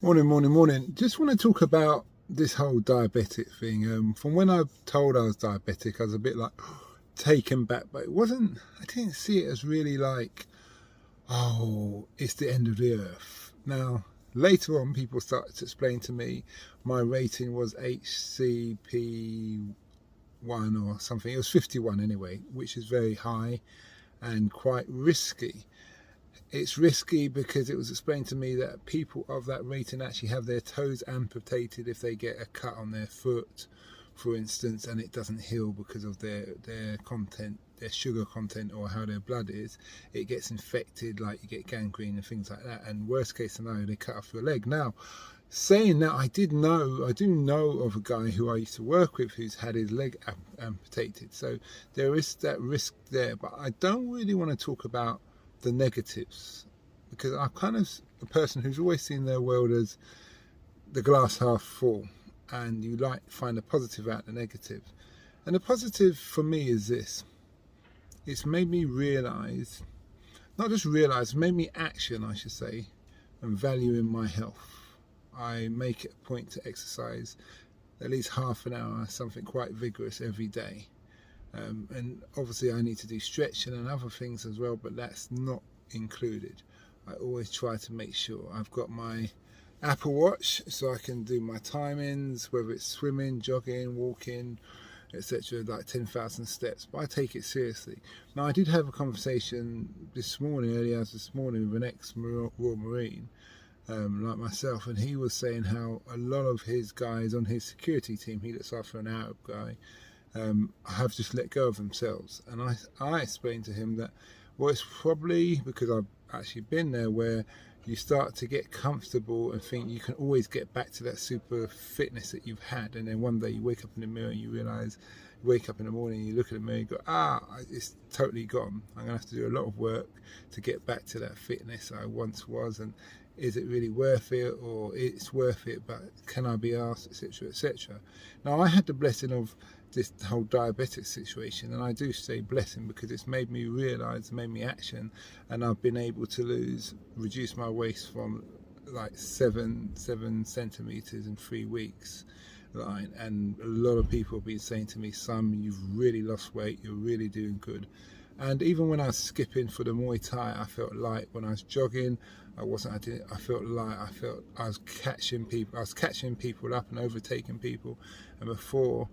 Morning. Just want to talk about this whole diabetic thing. From when I was told I was diabetic, I was a bit like taken back, but it wasn't. I didn't see it as really like, oh, it's the end of the earth. Now, later on, people started to explain to me my rating was HCP1 or something. It was 51 anyway, which is very high and quite risky. It's risky because it was explained to me that people of that rating actually have their toes amputated if they get a cut on their foot, for instance, and it doesn't heal because of their content, their sugar content, or how their blood is. It gets infected, like you get gangrene and things like that, and worst case scenario, they cut off your leg. Now, saying that, I do know of a guy who I used to work with who's had his leg amputated, so there is that risk there, but I don't really want to talk about the negatives, because I'm kind of a person who's always seen their world as the glass half full, and you like to find the positive out the negative. And the positive for me is this: it's made me realise, not just realise, made me action, I should say, and value in my health. I make it a point to exercise at least half an hour, something quite vigorous every day. And obviously I need to do stretching and other things as well, but that's not included. I always try to make sure I've got my Apple Watch so I can do my timings, whether it's swimming, jogging, walking, etc., like 10,000 steps, but I take it seriously. Now, I did have a conversation early hours this morning, with an ex-Royal Marine like myself, and he was saying how a lot of his guys on his security team, he looks after an Arab guy, have just let go of themselves. And I explained to him that, well, it's probably because I've actually been there, where you start to get comfortable and think you can always get back to that super fitness that you've had, and then one day you wake up in the mirror and you realise, you wake up in the morning and you look at the mirror and you go, it's totally gone. I'm going to have to do a lot of work to get back to that fitness I once was, and is it really worth it, or it's worth it, but can I be asked, etc. Now, I had the blessing of this whole diabetic situation, and I do say blessing because it's made me realise, made me action, and I've been able to reduce my waist from like 7 centimetres in 3 weeks. And a lot of people have been saying to me, "Son, you've really lost weight, you're really doing good." And even when I was skipping for the Muay Thai, I felt light. When I was jogging, I felt light. I was catching people up and overtaking people. And before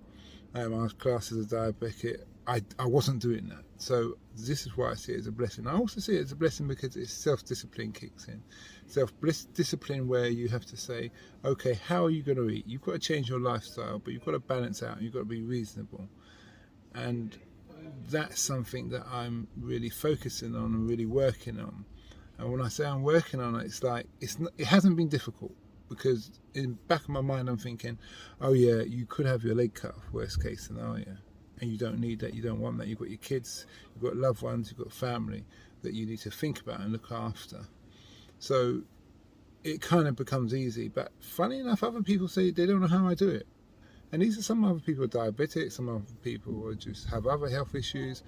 I was classed as a diabetic, I wasn't doing that. So this is why I see it as a blessing. I also see it as a blessing because it's self-discipline kicks in. Self-discipline where you have to say, okay, how are you going to eat? You've got to change your lifestyle, but you've got to balance out, and you've got to be reasonable. And that's something that I'm really focusing on and really working on. And when I say I'm working on it, it's like it hasn't been difficult, because in the back of my mind I'm thinking, oh yeah, you could have your leg cut off, worst case scenario, and you don't need that, you don't want that. You've got your kids, you've got loved ones, you've got family that you need to think about and look after. So it kind of becomes easy. But funny enough, other people say they don't know how I do it. And these are some other people are diabetic, some other people just have other health issues.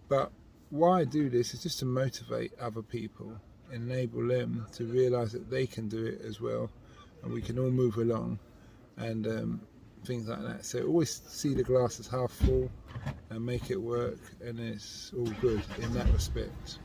But why I do this is just to motivate other people, enable them to realise that they can do it as well, and we can all move along, and things like that. So always see the glass as half full and make it work, and it's all good in that respect.